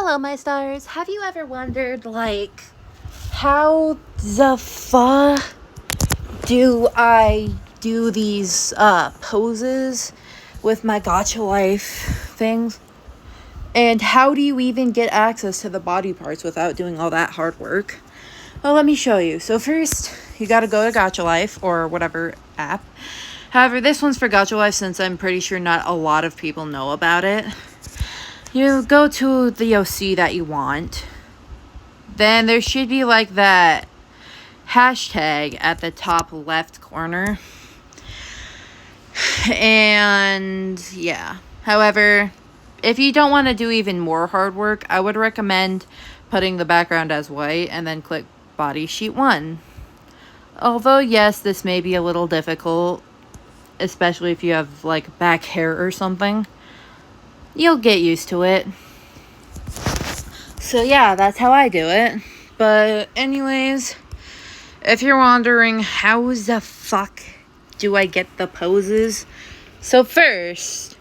Hello, my stars. Have you ever wondered, how the fuck do I do these poses with my Gacha Life things? And how do you even get access to the body parts without doing all that hard work? Well, let me show you. So first, you gotta go to Gacha Life or whatever app. However, this one's for Gacha Life since I'm pretty sure not a lot of people know about it. You go to the OC that you want. Then there should be like that hashtag at the top left corner. And yeah. However, if you don't want to do even more hard work, I would recommend putting the background as white and then click body sheet 1. Although yes, this may be a little difficult, especially if you have like back hair or something. You'll get used to it. So yeah, that's how I do it. But anyways, if you're wondering how the fuck do I get the poses? So first,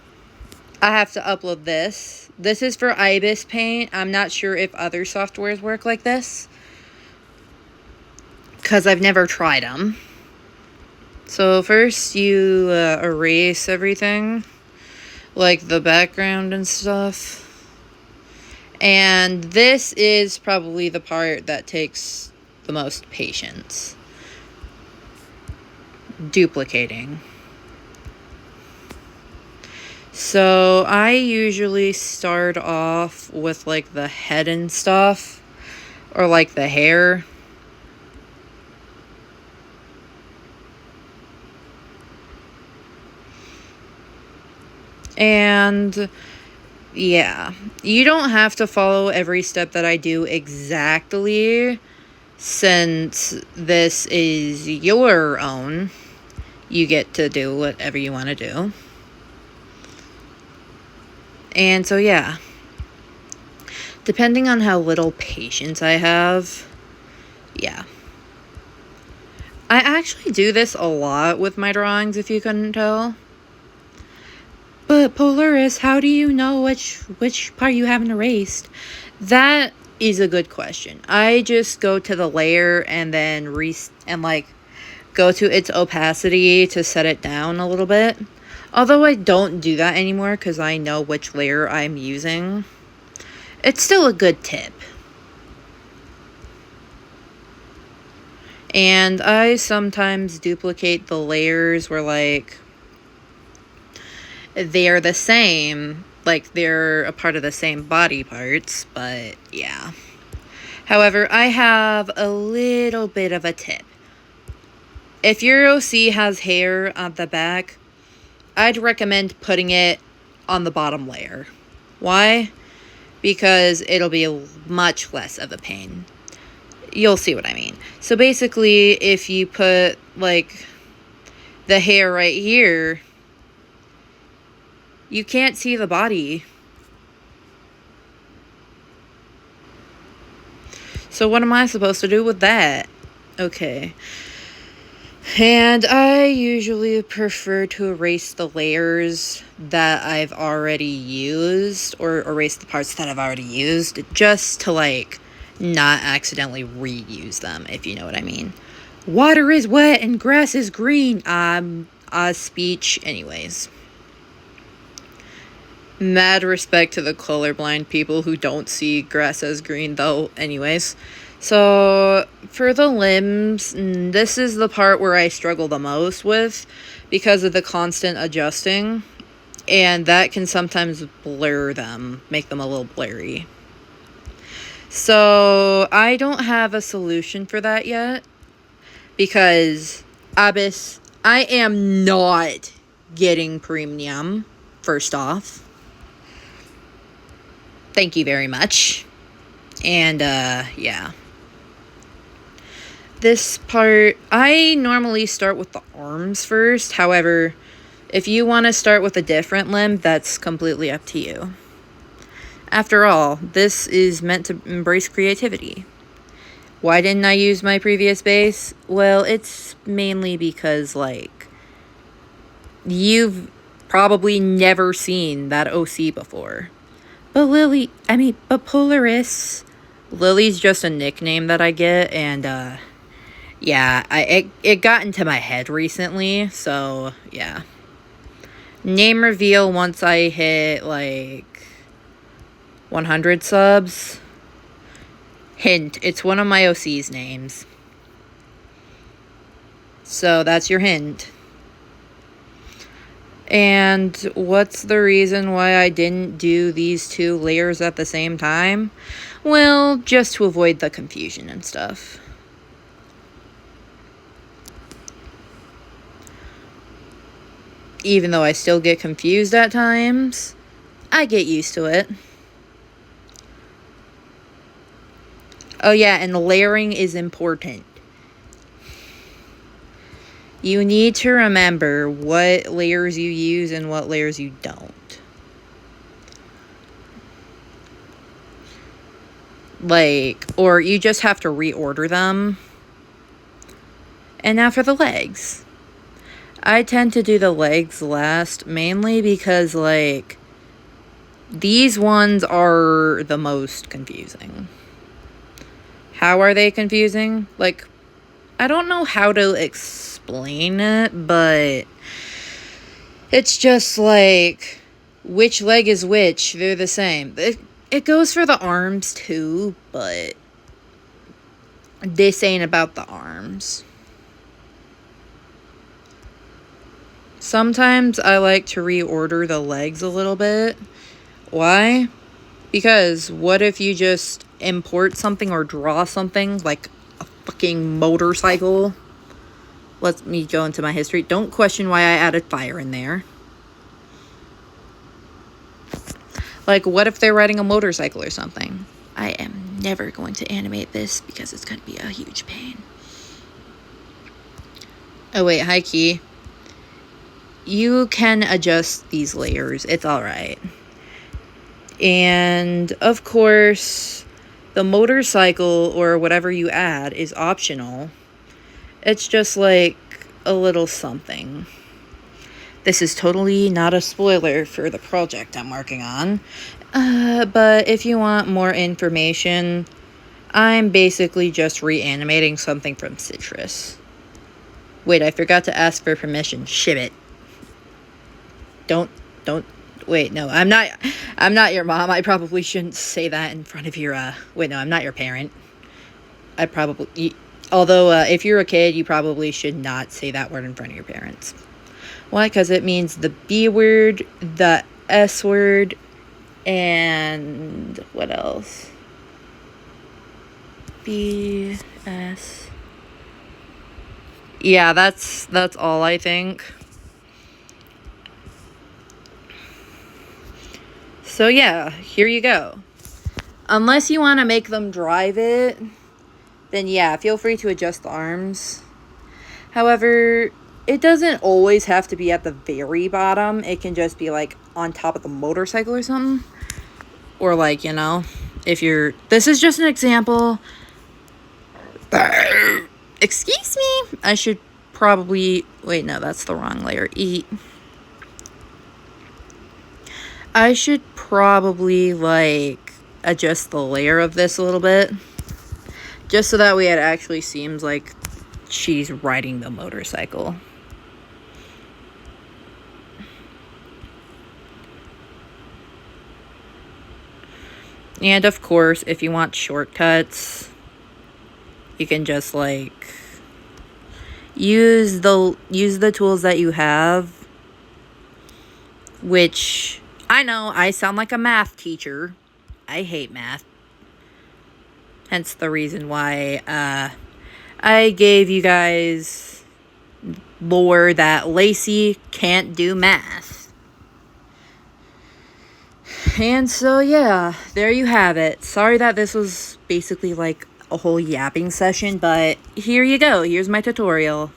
I have to upload this. This is for Ibis Paint. I'm not sure if other softwares work like this, because I've never tried them. So first you erase everything, like the background and stuff. And this is probably the part that takes the most patience. Duplicating. So I usually start off with like the head and stuff, or like the hair. And yeah, you don't have to follow every step that I do exactly, since this is your own. You get to do whatever you want to do. And so yeah, depending on how little patience I have, yeah. I actually do this a lot with my drawings, if you couldn't tell. But Polaris, how do you know which part you haven't erased? That is a good question. I just go to the layer and then go to its opacity to set it down a little bit. Although I don't do that anymore because I know which layer I'm using. It's still a good tip. And I sometimes duplicate the layers where they are the same, like they're a part of the same body parts, but yeah. However, I have a little bit of a tip. If your OC has hair on the back, I'd recommend putting it on the bottom layer. Why? Because it'll be much less of a pain. You'll see what I mean. So basically, if you put like the hair right here, you can't see the body. So what am I supposed to do with that? Okay. And I usually prefer to erase the layers that I've already used, or erase the parts that I've already used, just to not accidentally reuse them, if you know what I mean. Water is wet and grass is green. Speech anyways. Mad respect to the colorblind people who don't see grass as green, though, anyways. So, for the limbs, this is the part where I struggle the most with because of the constant adjusting, and that can sometimes blur them, make them a little blurry. So, I don't have a solution for that yet because, Abyss, I am not getting premium, first off. Thank you very much. And, yeah. This part, I normally start with the arms first. However, if you want to start with a different limb, that's completely up to you. After all, this is meant to embrace creativity. Why didn't I use my previous base? Well, it's mainly because, you've probably never seen that OC before. But Polaris. Lily's just a nickname that I get, and, yeah, it got into my head recently, so, yeah. Name reveal once I hit, like, 100 subs. Hint, it's one of my OC's names. So, that's your hint. And what's the reason why I didn't do these two layers at the same time? Well, just to avoid the confusion and stuff. Even though I still get confused at times, I get used to it. Oh yeah, and layering is important. You need to remember what layers you use and what layers you don't. Like, or you just have to reorder them. And now for the legs. I tend to do the legs last, mainly because, like, these ones are the most confusing. How are they confusing? Like, I don't know how to explain it, but it's just like, which leg is which? They're the same. It goes for the arms too, but this ain't about the arms. Sometimes I like to reorder the legs a little bit. Why? Because what if you just import something or draw something like a fucking motorcycle? Let me go into my history. Don't question why I added fire in there. Like, what if they're riding a motorcycle or something? I am never going to animate this because it's going to be a huge pain. Oh, wait. Hi, Key. You can adjust these layers. It's alright. And, of course, the motorcycle or whatever you add is optional. It's just like a little something. This is totally not a spoiler for the project I'm working on. But if you want more information, I'm basically just reanimating something from Citrus. Wait, I forgot to ask for permission. Ship it. Don't, wait, no, I'm not your mom. I probably shouldn't say that in front of your, wait, no, I'm not your parent. Although, if you're a kid, you probably should not say that word in front of your parents. Why? Because it means the B word, the S word, and what else? B, S. Yeah, that's all I think. So yeah, here you go. Unless you want to make them drive it, then yeah, feel free to adjust the arms. However, it doesn't always have to be at the very bottom. It can just be like on top of the motorcycle or something. Or like, you know, if you're... This is just an example. Excuse me. I should probably... Wait, no, that's the wrong layer. Eat. I should probably, like, adjust the layer of this a little bit. Just so that way it actually seems like she's riding the motorcycle. And of course, if you want shortcuts, you can just like use the tools that you have, which I know I sound like a math teacher. I hate math. Hence the reason why I gave you guys lore that Lacey can't do math. And so, yeah, there you have it. Sorry that this was basically like a whole yapping session, but here you go. Here's my tutorial.